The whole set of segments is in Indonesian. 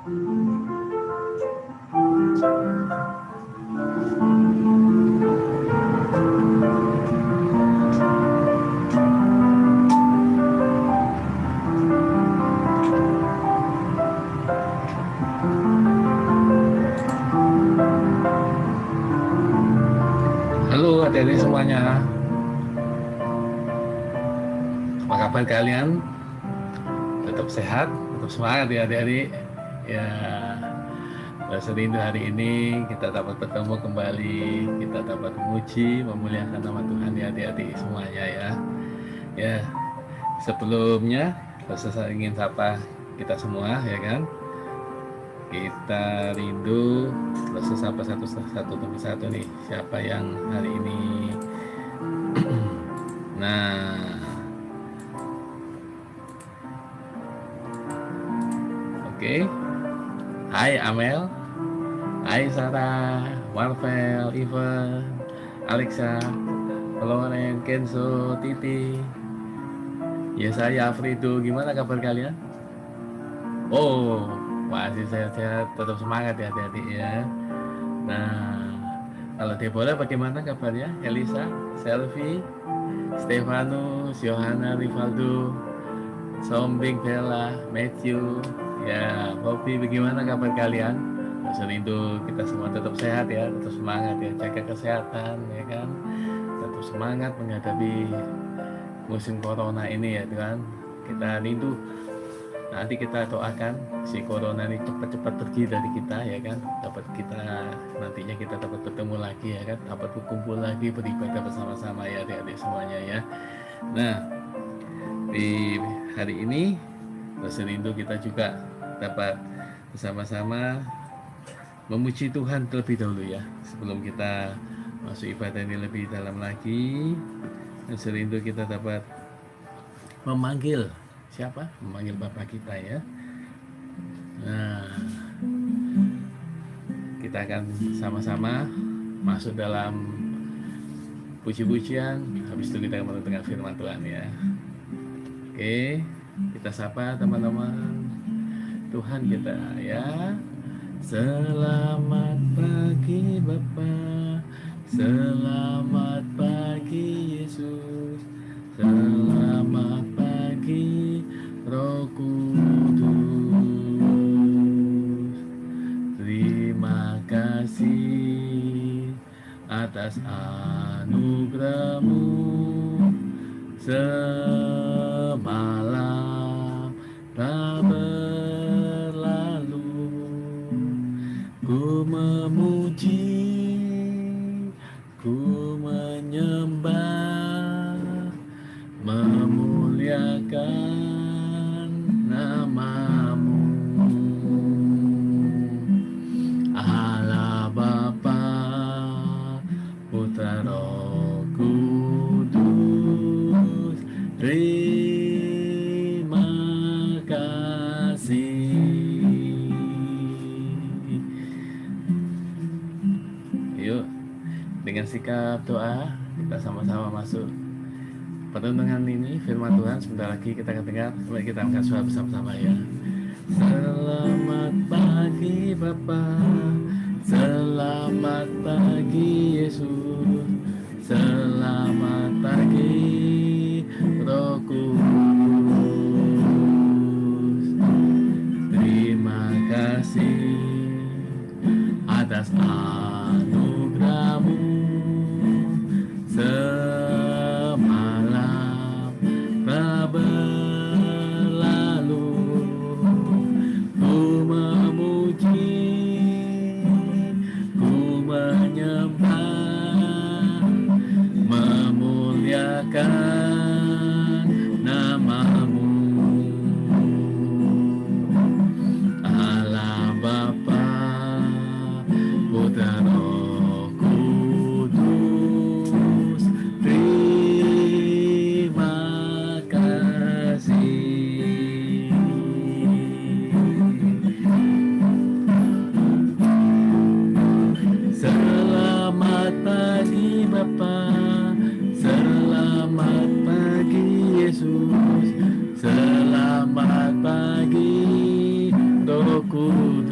Halo adik-adik semuanya, apa kabar kalian? Tetap sehat, tetap semangat ya adik-adik. Ya, rasa rindu hari ini kita dapat bertemu kembali, kita dapat memuji, memuliakan nama Tuhan ya adik-adik semuanya ya. Ya, sebelumnya saya ingin sapa kita semua ya kan. Kita rindu, terus sapa satu demi satu nih, siapa yang hari ini. Nah, oke. Hai Amel, hai Sarah, Marvel, Ivan, Alexa, Loren, Kenzo, Titi. Ya saya Afrido, gimana kabar kalian? Oh, masih sehat-sehat, tetap semangat ya adik-adik ya. Nah, kalau Deborah bagaimana kabarnya? Elisa, Selvi, Stefanus, Yohana, Rivaldo, Sombing, Bella, Matthew, ya Bobby, bagaimana kabar kalian? Masa rindu kita semua tetap sehat ya, tetap semangat ya, jaga kesehatan ya kan, tetap semangat menghadapi musim corona ini ya Tuhan. Kita rindu, nanti kita doakan si corona ini cepat-cepat pergi dari kita ya kan, dapat kita nantinya kita dapat bertemu lagi ya kan, dapat berkumpul lagi beribadah bersama-sama ya adik-adik semuanya ya. Nah, di hari ini rasa rindu kita juga dapat bersama-sama memuji Tuhan terlebih dahulu ya, sebelum kita masuk ibadah ini lebih dalam lagi. Rasa rindu kita dapat memanggil siapa? Memanggil Bapa kita ya. Nah, kita akan sama-sama masuk dalam puji-pujian, habis itu kita akan mendengar firman Tuhan ya. Oke, kita sapa teman-teman Tuhan kita ya. Selamat pagi Bapa, selamat pagi Yesus, selamat pagi Roh Kudus. Terima kasih atas anugerah-Mu semalam telah berlalu. Ku memuji, ku menyembah, memuliakan nama-Mu. Allah Bapa, Putra Roh Kudus, terima kasih. Yuk, dengan sikap doa kita sama-sama masuk perenungan ini, firman Tuhan. Sebentar lagi kita akan dengar, mari kita angkat suara bersama-sama ya. Selamat pagi Bapa, selamat pagi Yesus, selamat pagi Roh Kudus. Terima kasih atas anugerah-Mu semalam telah berlalu. Ku memuji, ku menyembah, memuliakan nama-Mu. Allah Bapa, Putra Roh Kudus, terima kasih. Selamat pagi Bapa, selamat pagi Yesus, selamat pagi Roh Kudus.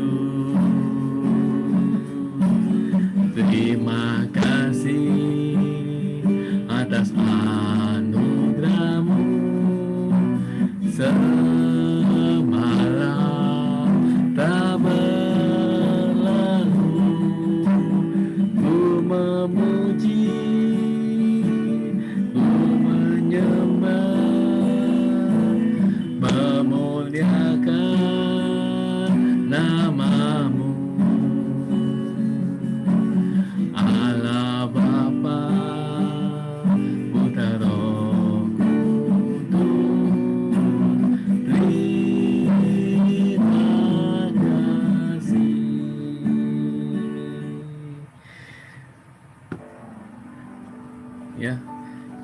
semalam tak berlalu, ku memuji, ku menyembah, memuliakan namamu, Allah Bapa, Putra Roh Kudus. Terima kasih. Ya,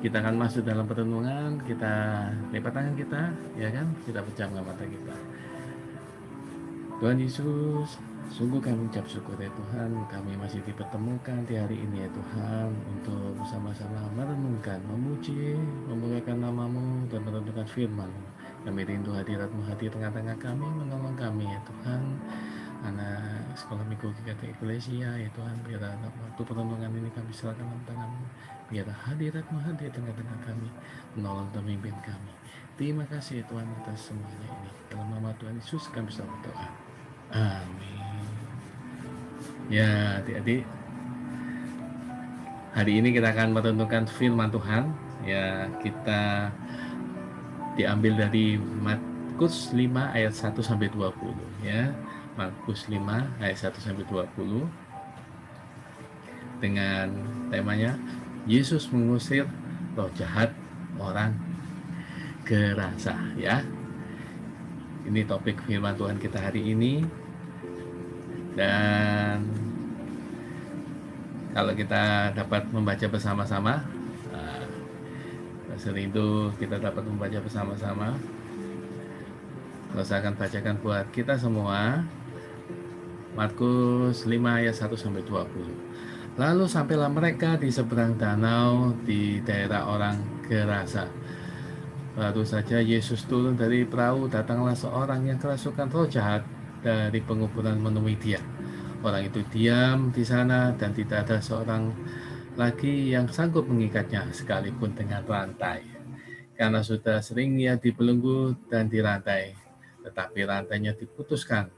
kita akan masuk dalam pertemuan. Kita lipat tangan kita, ya kan? Kita pejamkan mata kita. Tuhan Yesus, sungguh kami ucap syukur ya Tuhan, kami masih dipertemukan di hari ini ya Tuhan, untuk bersama-sama merenungkan, memuji, memuliakan namamu, dan merenungkan firman. Kami rindu hadirat-Mu hadir tengah-tengah kami, menolong kami ya Tuhan. Anak sekolah minggu GKT Eklesia ya Tuhan, biar waktu pertemuan ini kami serahkan dalam tangan-Mu, biar hadirat-Mu hadir tengah-tengah kami, menolong dan memimpin kami. Terima kasih ya Tuhan atas semuanya ini. Dalam nama Tuhan Yesus kami selalu berdoa. Amin. Ya adik-adik, hari ini kita akan merenungkan firman Tuhan. Ya, kita diambil dari Markus 5 ayat 1 sampai 20 ya. Markus 5 ayat 1 sampai 20 dengan temanya Yesus mengusir roh jahat orang gerasa ya. Ini topik firman Tuhan kita hari ini. Dan kalau kita dapat membaca bersama-sama, serindu kita dapat membaca bersama-sama. Kalau saya akan bacakan buat kita semua, Markus 5 ayat 1 sampai 20. Lalu sampailah mereka di seberang danau di daerah orang Gerasa. Baru saja Yesus turun dari perahu, datanglah seorang yang kerasukan roh jahat dari penguburan menemui dia. Orang itu diam di sana dan tidak ada seorang lagi yang sanggup mengikatnya sekalipun dengan rantai. Karena sudah sering ia dibelenggu dan dirantai, tetapi rantainya diputuskan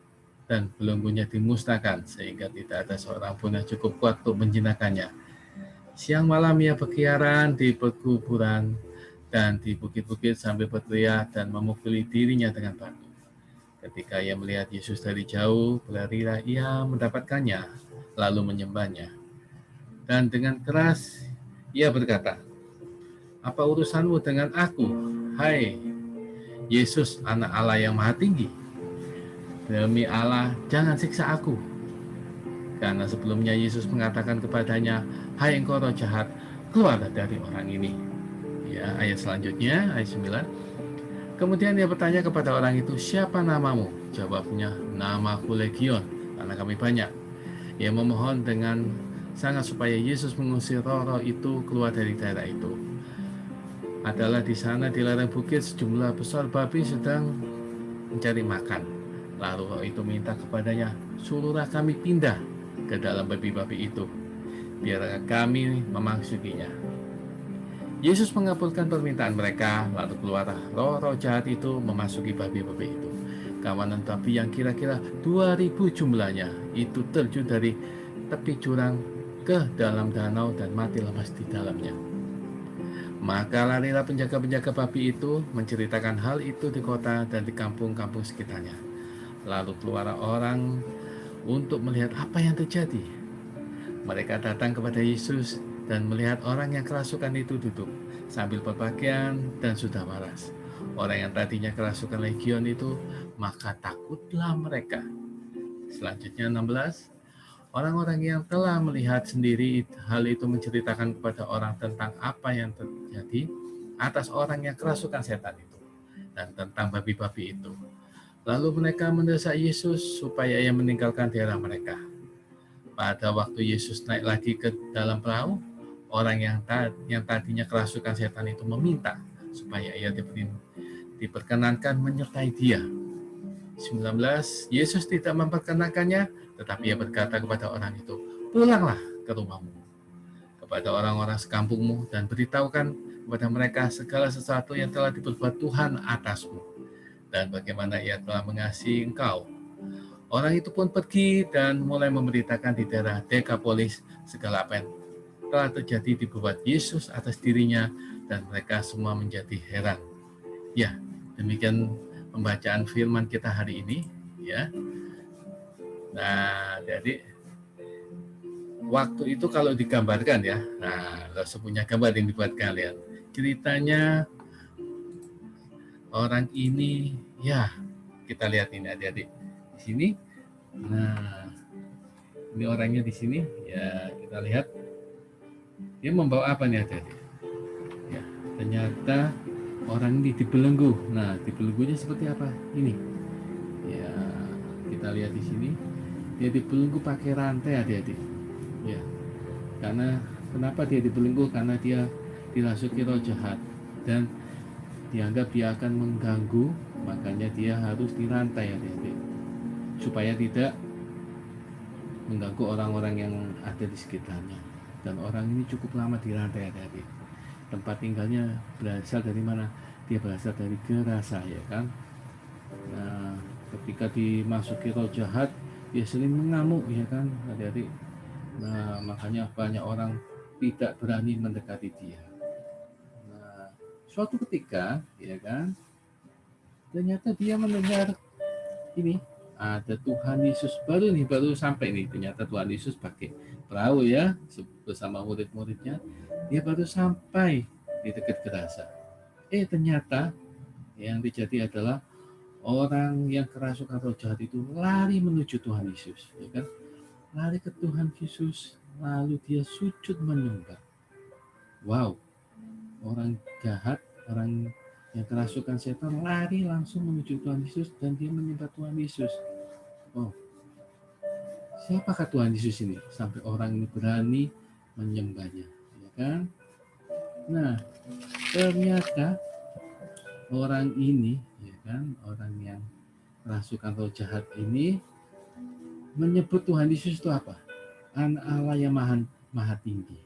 dan belenggunya dimusnahkan sehingga tidak ada seorang pun yang cukup kuat untuk menjinakkannya. Siang malam ia berkeliaran di pekuburan dan di bukit-bukit sambil berteriak dan memukuli dirinya dengan batu. Ketika ia melihat Yesus dari jauh, berlarilah ia mendapatkannya, lalu menyembahnya. Dan dengan keras ia berkata, "Apa urusanmu dengan aku, hai Yesus, anak Allah yang maha tinggi? Demi Allah, jangan siksa aku." Karena sebelumnya Yesus mengatakan kepadanya, "Hai engkau roh jahat, keluarlah dari orang ini." Ya, ayat selanjutnya, ayat 9. Kemudian dia bertanya kepada orang itu, "Siapa namamu?" Jawabnya, "Namaku Legion, karena kami banyak." Ia memohon dengan sangat supaya Yesus mengusir roh-roh itu keluar dari daerah itu. Adalah di sana di lereng bukit sejumlah besar babi sedang mencari makan. Lalu roh itu minta kepadanya, "Suruhlah kami pindah ke dalam babi-babi itu, biar kami memasukinya." Yesus mengabulkan permintaan mereka, lalu keluarlah roh-roh jahat itu memasuki babi-babi itu. Kawanan babi yang kira-kira 2000 jumlahnya itu terjun dari tepi jurang ke dalam danau dan mati lemas di dalamnya. Maka larilah penjaga-penjaga babi itu menceritakan hal itu di kota dan di kampung-kampung sekitarnya. Lalu keluarlah orang untuk melihat apa yang terjadi. Mereka datang kepada Yesus dan melihat orang yang kerasukan itu duduk sambil berpakaian dan sudah waras. Orang yang tadinya kerasukan legion itu, maka takutlah mereka. Selanjutnya 16. Orang-orang yang telah melihat sendiri hal itu menceritakan kepada orang tentang apa yang terjadi atas orang yang kerasukan setan itu dan tentang babi-babi itu. Lalu mereka mendesak Yesus supaya ia meninggalkan daerah mereka. Pada waktu Yesus naik lagi ke dalam perahu, orang yang tadinya kerasukan setan itu meminta supaya ia diperkenankan menyertai dia. 19. Yesus tidak memperkenankannya, tetapi ia berkata kepada orang itu, "Pulanglah ke rumahmu, kepada orang-orang sekampungmu, dan beritahukan kepada mereka segala sesuatu yang telah diperbuat Tuhan atasmu." dan bagaimana ia telah mengasihi engkau. Orang itu pun pergi dan mulai memberitakan di daerah Dekapolis segala apa yang telah terjadi dibuat Yesus atas dirinya, dan mereka semua menjadi heran. Ya, demikian pembacaan firman kita hari ini, ya. Nah, jadi waktu itu kalau digambarkan ya, nah, Rasul punya gambar yang dibuat kalian. Ceritanya orang ini, ya, kita lihat ini adik-adik di sini. Nah, ini orangnya di sini, ya, kita lihat dia membawa apa nih adik-adik? Ya, ternyata orang ini dibelenggu. Nah, dibelenggunya seperti apa? Ini. Ya, kita lihat di sini. Dia dibelenggu pakai rantai adik-adik. Ya, karena kenapa dia dibelenggu? Karena dia dirasuki roh jahat dan dianggap dia akan mengganggu, makanya dia harus dirantai adik-adik, supaya tidak mengganggu orang-orang yang ada di sekitarnya. Dan orang ini cukup lama dirantai adik-adik. Tempat tinggalnya berasal dari mana? Dia berasal dari Gerasa, ya kan? Nah, ketika dimasuki roh jahat, dia sering mengamuk, ya kan adik-adik. Nah, makanya banyak orang tidak berani mendekati dia. Nah, suatu ketika, ya kan, ternyata dia mendengar ini, ada Tuhan Yesus baru sampai nih. Ternyata Tuhan Yesus pakai perahu ya, bersama murid-muridnya. Dia baru sampai di dekat Gerasa. Ternyata yang terjadi adalah orang yang kerasukan roh jahat itu lari menuju Tuhan Yesus, ya kan? Lari ke Tuhan Yesus, lalu dia sujud menyembah. Wow, orang jahat, orang yang kerasukan setan lari langsung menuju Tuhan Yesus dan dia menyembah Tuhan Yesus. Oh, siapakah Tuhan Yesus ini sampai orang ini berani menyembahnya, ya kan? Nah, ternyata orang ini, ya kan, orang yang kerasukan roh jahat ini menyebut Tuhan Yesus itu apa? Anak Allah yang maha tinggi.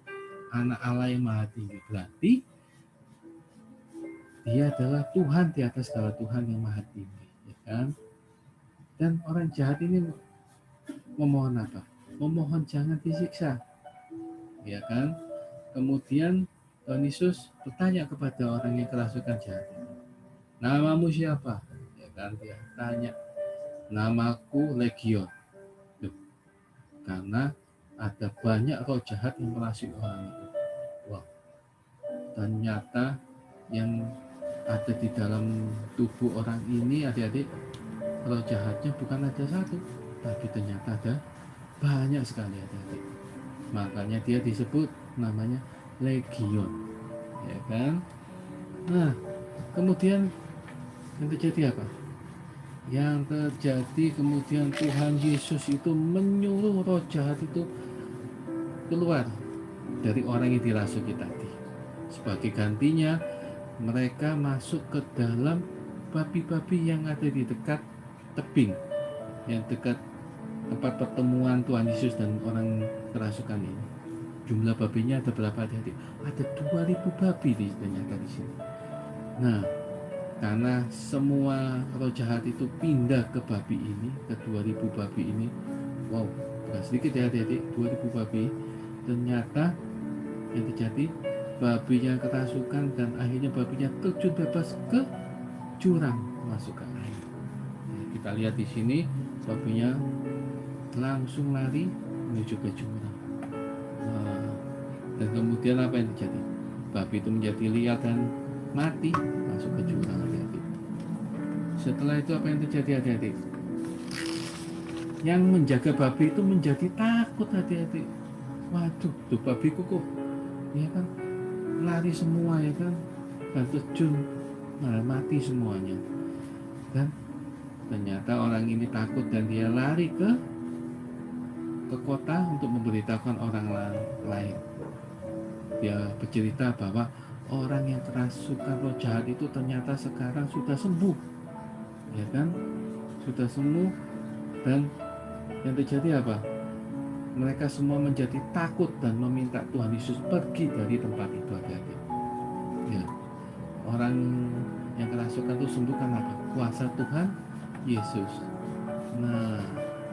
Anak Allah yang maha tinggi berarti dia adalah Tuhan di atas segala Tuhan yang maha tinggi, ya kan? Dan orang jahat ini memohon apa? Memohon jangan disiksa, ya kan? Kemudian Tuhan Yesus bertanya kepada orang yang kerasukan jahat ini, namamu siapa? Ya kan, dia tanya, namaku Legion. Duh, karena ada banyak roh jahat yang merasuki orang itu. Wah, ternyata yang ada di dalam tubuh orang ini adik-adik, roh jahatnya bukan ada satu, tapi ternyata ada banyak sekali adik-adik. Makanya dia disebut namanya Legion, ya kan? Nah, kemudian yang terjadi apa? Yang terjadi kemudian Tuhan Yesus itu menyuruh roh jahat itu keluar dari orang yang dirasuki tadi. Sebagai gantinya, mereka masuk ke dalam babi-babi yang ada di dekat tebing, yang dekat tempat pertemuan Tuhan Yesus dan orang kerasukan ini. Jumlah babinya ada berapa adik-adik? Ada 2000 babi ternyata di sini. Nah, karena semua roh jahat itu pindah ke babi ini, ke 2000 babi ini. Wow, bukan sedikit ya adik-adik, 2000 babi. Ternyata yang terjadi, babinya kerasukan dan akhirnya babinya terjun bebas ke jurang, masuk ke air. Nah, kita lihat di sini babinya langsung lari menuju ke jurang. Nah, dan kemudian apa yang terjadi? Babi itu menjadi liar dan mati, masuk ke jurang adik-adik. Setelah itu apa yang terjadi adik-adik? Yang menjaga babi itu menjadi takut adik-adik. Waduh, tuh babiku kok, ya kan, lari semua, ya kan, dan terjun, nah, mati semuanya. Dan ternyata orang ini takut dan dia lari ke kota untuk memberitahukan orang lain. Dia bercerita bahwa orang yang kerasukan roh jahat itu ternyata sekarang sudah sembuh, ya kan, sudah sembuh. Dan yang terjadi apa? Mereka semua menjadi takut dan meminta Tuhan Yesus pergi dari tempat itu adik-adik. Ya, orang yang kerasukan itu sembuh karena apa? Kuasa Tuhan Yesus. Nah,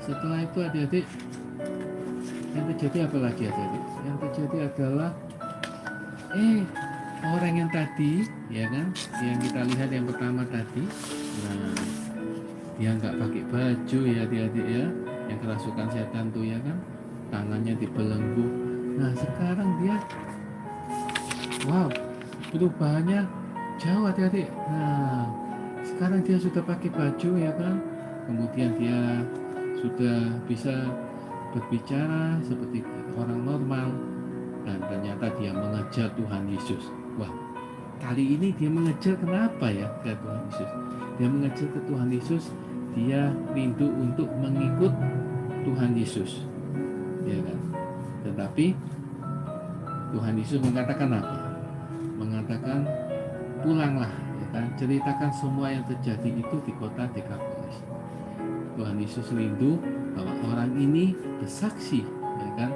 setelah itu adik-adik, yang terjadi apa lagi adik-adik? Yang terjadi adalah orang yang tadi, ya kan, yang kita lihat yang pertama tadi, nah dia nggak pakai baju ya adik-adik ya, yang kerasukan setan tuh ya kan, tangannya dibelenggu. Nah sekarang dia, wow, perubahannya jauh adik-adik. Nah sekarang dia sudah pakai baju ya kan, kemudian dia sudah bisa berbicara seperti orang normal, dan ternyata dia mengejar Tuhan Yesus. Wah, kali ini dia mengejar kenapa ya ke Tuhan Yesus? Dia mengejar ke Tuhan Yesus, dia rindu untuk mengikut Tuhan Yesus, ya kan? Tetapi Tuhan Yesus mengatakan apa? Mengatakan pulanglah, ya kan? Ceritakan semua yang terjadi itu di kota Dekapolis. Tuhan Yesus rindu bahwa orang ini bersaksi, ya kan,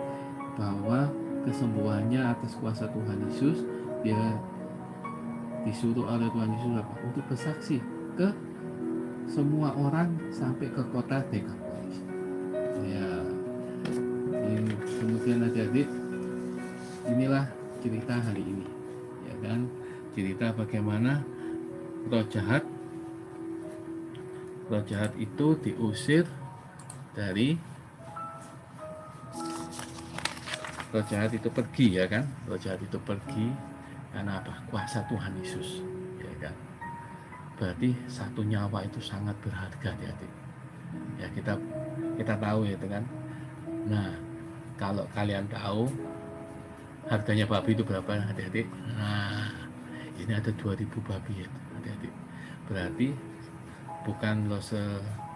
bahwa kesembuhannya atas kuasa Tuhan Yesus. Dia disuruh oleh Tuhan Yesus apa? Untuk bersaksi ke semua orang sampai ke kota Dekapolis. Ya, ini kemudian adik-adik, inilah cerita hari ini, ya kan? Cerita bagaimana roh jahat itu diusir dari, roh jahat itu pergi, ya kan? Roh jahat itu pergi karena apa? Kuasa Tuhan Yesus, ya kan? Berarti satu nyawa itu sangat berharga, adik-adik. Ya kita tahu ya, itu kan. Nah, kalau kalian tahu harganya babi itu berapa, adik-adik? Nah, ini ada 2000 babi ya, adik-adik. Berarti bukan lo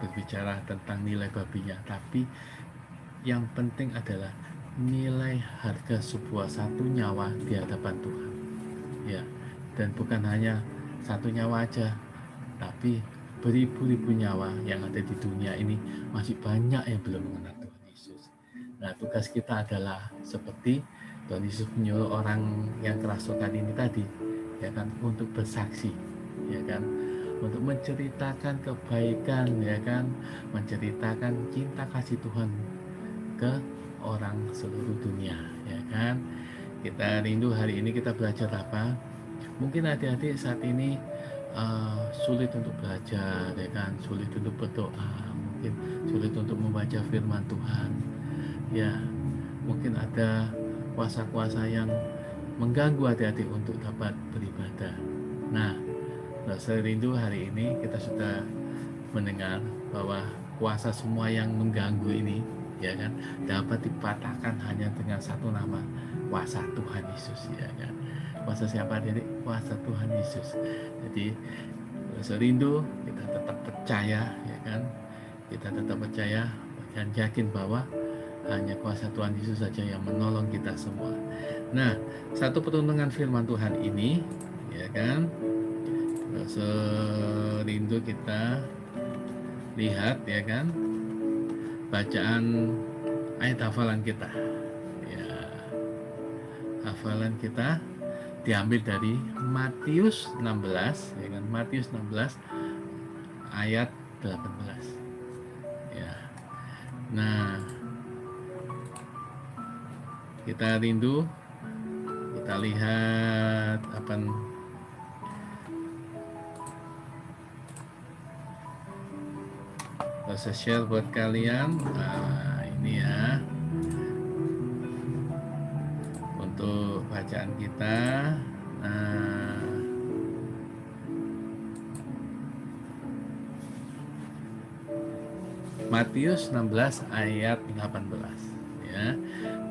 berbicara tentang nilai babinya, tapi yang penting adalah nilai harga sebuah satu nyawa di hadapan Tuhan. Ya, dan bukan hanya satu nyawa aja, tapi beribu-ribu nyawa yang ada di dunia ini masih banyak yang belum mengenal Tuhan Yesus. Nah, tugas kita adalah seperti Tuhan Yesus menyuruh orang yang kerasukan ini tadi, ya kan, untuk bersaksi, ya kan, untuk menceritakan kebaikan, ya kan, menceritakan cinta kasih Tuhan ke orang seluruh dunia, ya kan. Kita rindu hari ini kita belajar apa? Mungkin adik-adik saat ini sulit untuk belajar, ya kan, sulit untuk berdoa, mungkin sulit untuk membaca firman Tuhan, ya, mungkin ada kuasa-kuasa yang mengganggu adik-adik untuk dapat beribadah. Nah, saya rindu hari ini kita sudah mendengar bahwa kuasa semua yang mengganggu ini, ya kan, dapat dipatahkan hanya dengan satu nama, kuasa Tuhan Yesus, ya kan. Kuasa siapa adik-adik? Kuasa Tuhan Yesus. Jadi serindu kita tetap percaya, ya kan, kita tetap percaya dan yakin bahwa hanya kuasa Tuhan Yesus saja yang menolong kita semua. Nah, satu perundungan firman Tuhan ini, ya kan, serindu kita lihat, ya kan, bacaan ayat hafalan kita, ya, hafalan kita diambil dari Matius 16, ya kan, Matius 16 ayat 18, ya. Nah, kita rindu, kita lihat apa, saya share buat kalian. Nah, ini ya untuk bacaan kita. Nah, Matius 16 ayat 18, ya.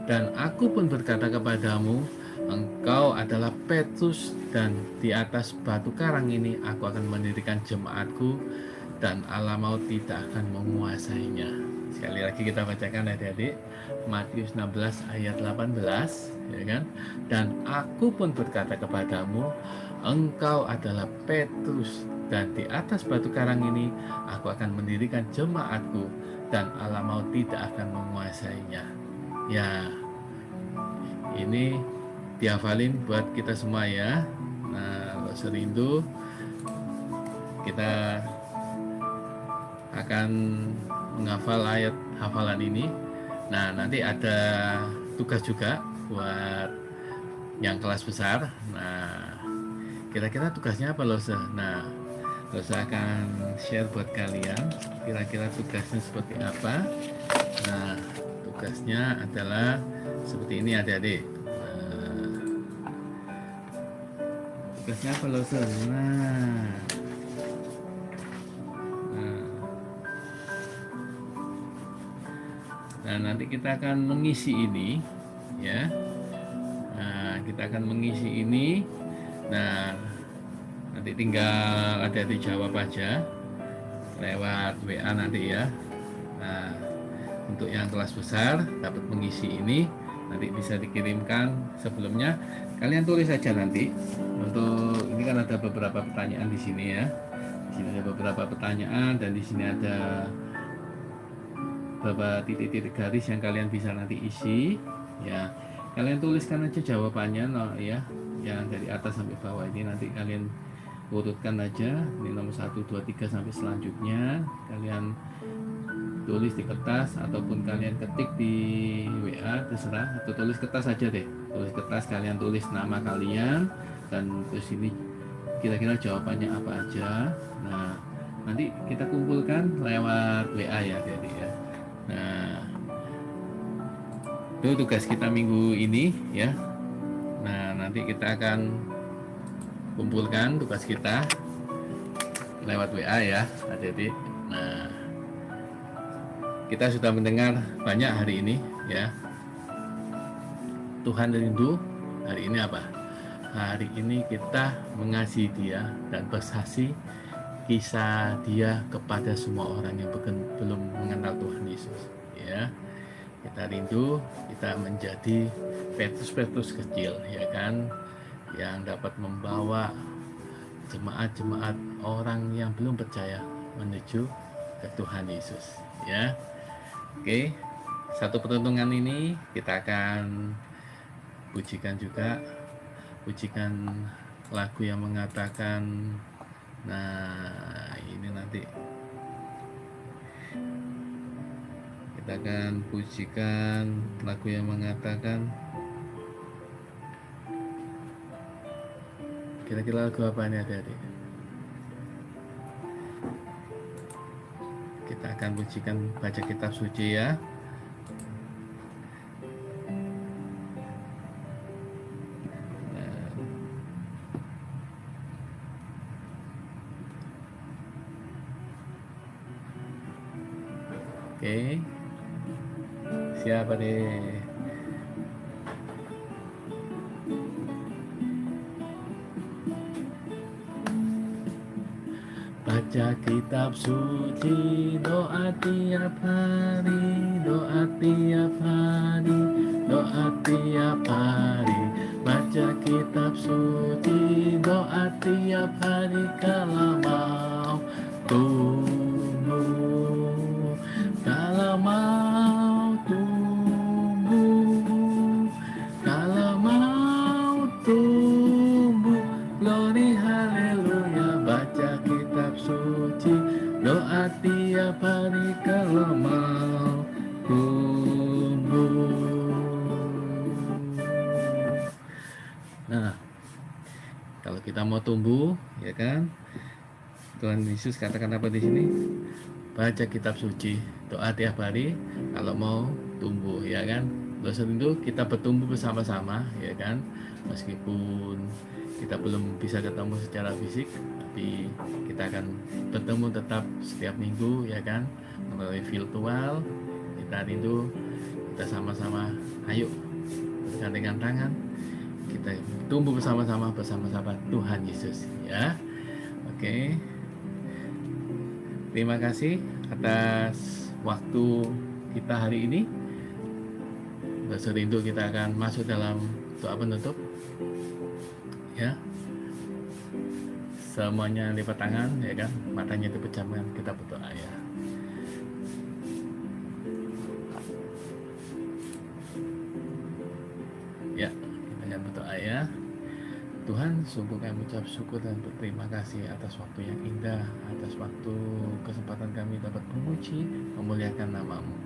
Dan aku pun berkata kepadamu, engkau adalah Petrus, dan di atas batu karang ini aku akan mendirikan jemaatku, dan alam maut tidak akan menguasainya. Sekali lagi kita bacakan adik-adik, Matius 16 ayat 18, ya kan? Dan aku pun berkata kepadamu, engkau adalah Petrus, dan di atas batu karang ini aku akan mendirikan jemaatku, dan alam maut tidak akan menguasainya. Ya, ini dihafalin buat kita semua ya. Nah, serindu kita akan menghafal ayat hafalan ini. Nah, nanti ada tugas juga buat yang kelas besar. Nah, kira-kira tugasnya apa loh? Nah, saya akan share buat kalian kira-kira tugasnya seperti apa. Nah, tugasnya adalah seperti ini adik-adik. Tugasnya apa loh? Nah, nanti kita akan mengisi ini, ya. Nah, kita akan mengisi ini. Nah, nanti tinggal adik-adik jawab aja lewat WA nanti ya. Nah, untuk yang kelas besar dapat mengisi ini nanti bisa dikirimkan sebelumnya. Kalian tulis saja nanti. Untuk ini kan ada beberapa pertanyaan di sini ya. Di sini ada beberapa pertanyaan dan di sini ada beberapa titik-titik garis yang kalian bisa nanti isi ya. Kalian tuliskan aja jawabannya ya, yang dari atas sampai bawah ini nanti kalian urutkan aja, ini nomor 1, 2, 3 sampai selanjutnya kalian tulis di kertas ataupun kalian ketik di WA, terserah, atau tulis kertas aja deh, tulis kertas, kalian tulis nama kalian dan terus ini kira-kira jawabannya apa aja. Nah, nanti kita kumpulkan lewat WA ya, jadi ya. Nah, itu tugas kita minggu ini ya. Nah, nanti kita akan kumpulkan tugas kita lewat WA ya, adik-adik. Nah, kita sudah mendengar banyak hari ini ya. Tuhan rindu. Hari ini apa? Hari ini kita mengasihi Dia dan bersaksi kisah Dia kepada semua orang yang belum mengenal Tuhan Yesus ya. Kita rindu kita menjadi Petrus-Petrus kecil ya kan, yang dapat membawa jemaat-jemaat orang yang belum percaya menuju ke Tuhan Yesus ya. Oke, satu peruntungan ini kita akan pujikan juga, pujikan lagu yang mengatakan, nah ini nanti kita akan pujikan lagu yang mengatakan, kira-kira lagu apa ini adik-adik? Kita akan pujikan baca kitab suci ya. Oke, siapa deh? Baca kitab suci, doa tiap hari, doa tiap hari, doa tiap hari. Baca kitab suci, doa tiap hari, kalau mau tumbuh, kalau mau tumbuh, kalau mau tumbuh, glory haleluya. Baca kitab suci, doa tiap hari, kalau mau tumbuh. Nah, kalau kita mau tumbuh, ya kan? Tuhan Yesus katakan apa di sini? Baca kitab suci, doa tiap hari, kalau mau tumbuh, ya kan? Dosa itu kita bertumbuh bersama-sama, ya kan? Meskipun kita belum bisa ketemu secara fisik, tapi kita akan bertemu tetap setiap minggu, ya kan? Melalui virtual, kita rindu, kita sama-sama, ayo bergandengan tangan, kita tumbuh bersama-sama Tuhan Yesus, ya. Oke. Terima kasih atas waktu kita hari ini. Serindu kita akan masuk dalam doa penutup. Ya. Semuanya lipat tangan, ya kan? Matanya dipejamkan, kita berdoa ya. Ya, kita akan berdoa ya. Tuhan, sungguh kami ucap syukur dan berterima kasih atas waktu yang indah, atas waktu kesempatan kami dapat memuji, memuliakan nama-Mu.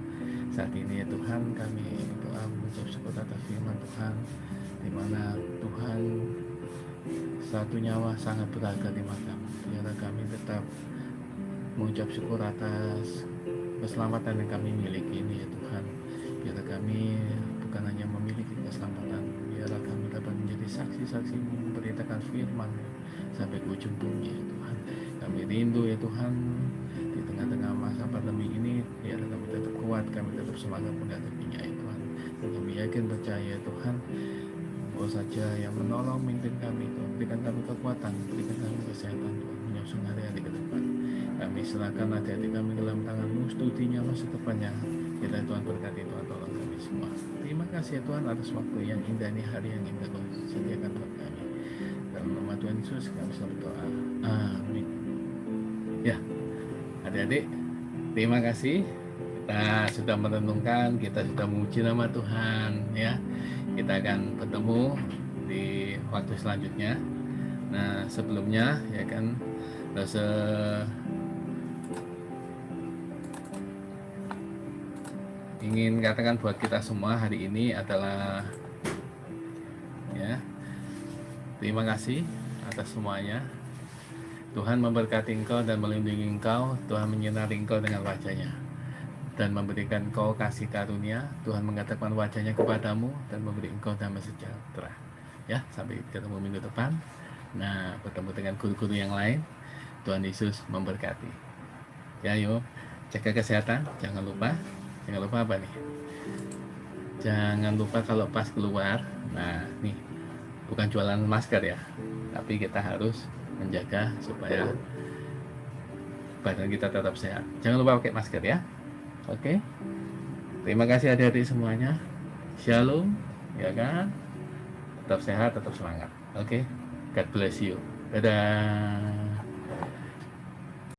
Saat ini ya Tuhan, kami doa mengucap syukur atas firman Tuhan, di mana Tuhan satu nyawa sangat berharga di matamu. Biarlah kami tetap mengucap syukur atas keselamatan yang kami miliki ini ya Tuhan. Biarlah kami bukan hanya memiliki keselamatan, biarlah kami dapat menjadi saksi-saksi memberitakan firman sampai ke ujung bumi ya Tuhan. Kami rindu ya Tuhan, di tengah-tengah masa pandemi ini, biarlah kami tetap kuat, kami tetap semangat menghadapinya ya Tuhan. Dan kami yakin percaya ya Tuhan, Engkau saja yang menolong, memimpin kami Tuhan. Berikan kami kekuatan, berikan kami kesehatan Tuhan, menyusun hari-hari ke depan. Kami serahkan hati-hati kami dalam tangan-Mu, studinya masa depannya. Kita Tuhan berkati, Tuhan tolong kami semua. Terima kasih ya Tuhan atas waktu yang indah ini, hari yang indah Kau sediakan buat kami. Dalam nama Tuhan Yesus kami selalu berdoa. Amin. Ya, adik-adik, terima kasih. Kita sudah merenungkan, kita sudah memuji nama Tuhan ya. Kita akan bertemu di waktu selanjutnya. Nah, sebelumnya ya kan ingin katakan buat kita semua hari ini adalah ya, terima kasih atas semuanya. Tuhan memberkati engkau dan melindungi engkau. Tuhan menyinari engkau dengan wajah-Nya dan memberikan engkau kasih karunia. Tuhan mengatakan wajah-Nya kepadamu dan memberi engkau damai sejahtera. Ya, sampai ketemu minggu depan. Nah, bertemu dengan guru-guru yang lain. Tuhan Yesus memberkati. Ya, yuk jaga kesehatan. Jangan lupa apa nih? Jangan lupa kalau pas keluar. Nah, nih bukan jualan masker ya, tapi kita harus menjaga supaya badan kita tetap sehat. Jangan lupa pakai masker ya. Oke. Terima kasih adik-adik semuanya. Shalom, ya kan? Tetap sehat, tetap semangat. Oke. God bless you. Dadah.